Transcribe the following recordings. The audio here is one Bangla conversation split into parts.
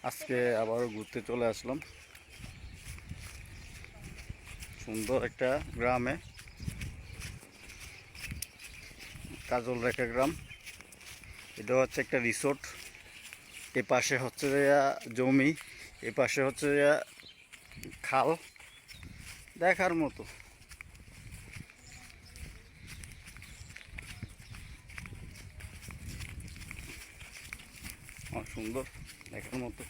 আজকে আবারও ঘুরতে চলে আসলাম সুন্দর একটা গ্রামে, কাজলরেখা গ্রাম। এটা হচ্ছে একটা রিসোর্ট। এ পাশে হচ্ছে জমি, এ পাশে হচ্ছে খাল, দেখার মতো। অনেক সুন্দর, দেখার মতো।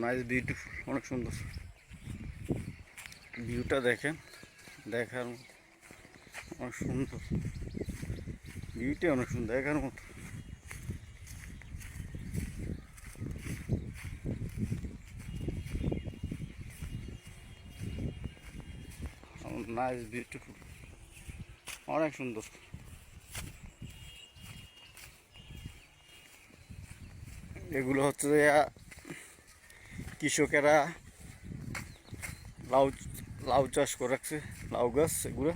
নাইস, বিউটিফুল, অনেক সুন্দর। ভিউটা দেখেন, দেখার মতো, অনেক সুন্দর। ভিউটা অনেক সুন্দর, দেখার মতো। নাইস, বিউটিফুল, অনেক সুন্দর। এগুলো হচ্ছে কৃষকেরা লাউ লাউ চাষ করে রাখছে, লাউ গাছ এগুলো।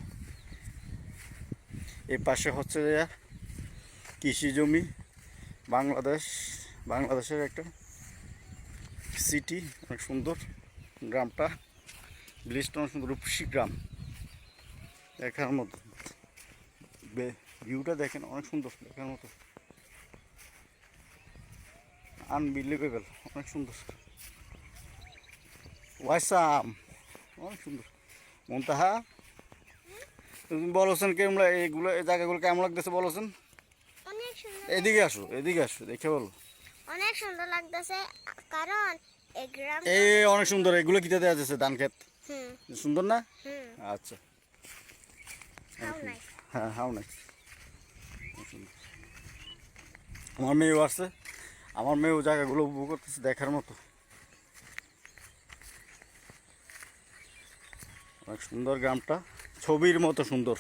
এই পাশে হচ্ছে কৃষি জমি। বাংলাদেশের একটা সিটি, অনেক সুন্দর গ্রামটা। ভিলেজটা অনেক সুন্দর, রূপসী গ্রাম, দেখার মতো। ভিউটা দেখেন, অনেক সুন্দর, দেখার মতো, আনবিলিভেবল, অনেক সুন্দর। ওয়াইসাম, অনেক সুন্দর। মন্তাহা, তুমি বলছেন কেমন এইগুলো, এই জায়গাগুলো কেমন লাগতেছে বলছেন? অনেক সুন্দর। এদিকে আসো, এদিকে আসো, দেখে বলো। অনেক সুন্দর লাগতেছে, কারণ এই গ্রাম এই অনেক সুন্দর। এগুলো কিতে দেওয়া যাচ্ছে, ধান ক্ষেত। সুন্দর না? আচ্ছা, হাউ নাইস। হ্যাঁ, হাও নাই। আমার মেয়েও আসছে, আমার মেয়েও জায়গাগুলো উপভোগ করতেছে, দেখার মতো। অনেক সুন্দর গ্রামটা, ছবির মতো সুন্দর।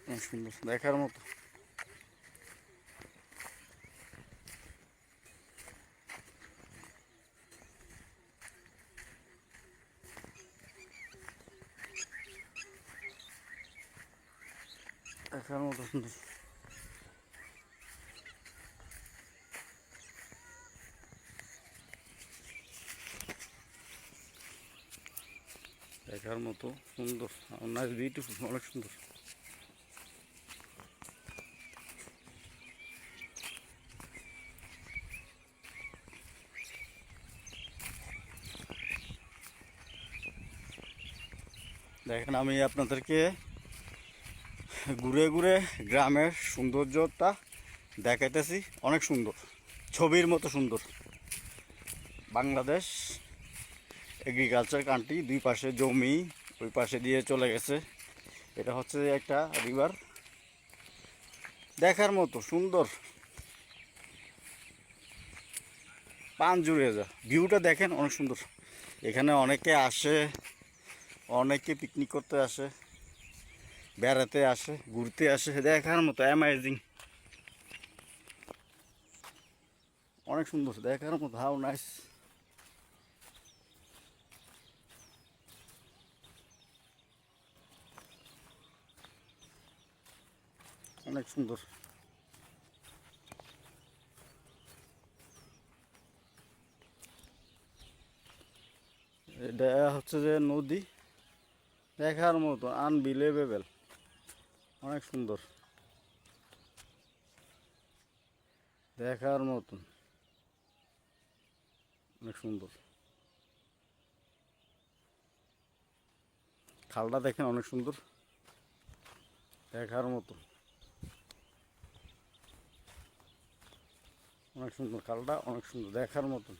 অনেক সুন্দর, দেখার মতো। দেখার মতো সুন্দর। দেখার মতো সুন্দর, নাইস, বিউটিফুল, অনেক সুন্দর। দেখেন, আমি আপনাদেরকে ঘুরে ঘুরে গ্রামের সৌন্দর্যটা দেখাইতেছি। অনেক সুন্দর, ছবির মতো সুন্দর। বাংলাদেশ এগ্রিকালচার কান্ট্রি, দুই পাশে জমি, ওই পাশে দিয়ে চলে গেছে। এটা হচ্ছে একটা রিভার, দেখার মতো সুন্দর। পান জুড়ে যা, ভিউটা দেখেন, অনেক সুন্দর। এখানে অনেকে আসে, অনেকে পিকনিক করতে আসে, বেড়াতে আসে, ঘুরতে আসে, দেখার মতো অ্যামেজিং, অনেক সুন্দর, দেখার মতো। হাউ নাইস, অনেক সুন্দর। এটা হচ্ছে যে নদী, দেখার মতো, আনবিলিভেবল, অনেক সুন্দর, দেখার মতন, অনেক সুন্দর। খালটা দেখেন, অনেক সুন্দর, দেখার মতো, অনেক সুন্দর। খালটা অনেক সুন্দর, দেখার মতন।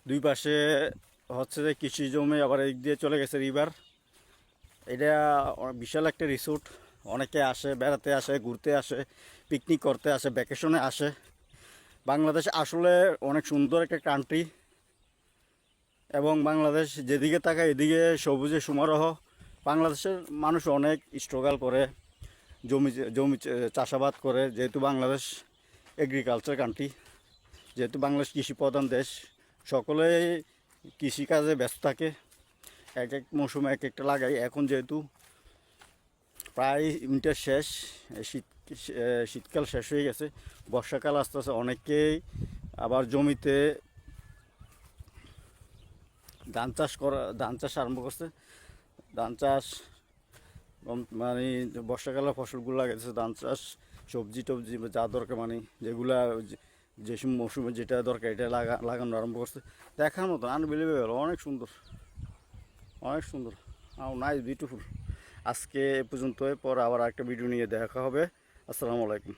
দুই পাশে হচ্ছে যে কৃষি জমি, আবার এদিক দিয়ে চলে গেছে রিভার। এটা বিশাল একটা রিসোর্ট। অনেকে আসে, বেড়াতে আসে, ঘুরতে আসে, পিকনিক করতে আসে, ভ্যাকেশনে আসে। বাংলাদেশ আসলে অনেক সুন্দর একটা কান্ট্রি। এবং বাংলাদেশ যেদিকে তাকায় এদিকে সবুজে সমারোহ। বাংলাদেশের মানুষ অনেক স্ট্রাগল করে, জমি জমি চাষাবাদ করে, যেহেতু বাংলাদেশ এগ্রিকালচার কান্ট্রি, যেহেতু বাংলাদেশ কৃষি প্রধান দেশ, সকলেই কৃষিকাজে ব্যস্ত থাকে। এক এক মৌসুমে এক একটা লাগাই। এখন যেহেতু প্রায় উইন্টার শেষ, শীতকাল শেষ হয়ে গেছে, বর্ষাকাল আস্তে আস্তে, অনেকেই আবার জমিতে ধান চাষ আরম্ভ করছে। ধান চাষ মানে বর্ষাকালের ফসলগুলো লাগাইছে, ধান চাষ, সবজি টবজি যা দরকার, মানে যেগুলা যে মৌসুমে যেটা দরকার এটা লাগানো আরম্ভ করছে। দেখার মতো আনবিলিভেবল, অনেক সুন্দর, অনেক সুন্দর, নাইস, বিউটিফুল। আজকে এ পর্যন্তই, পর আবার একটা ভিডিও নিয়ে দেখা হবে। আসসালামু আলাইকুম।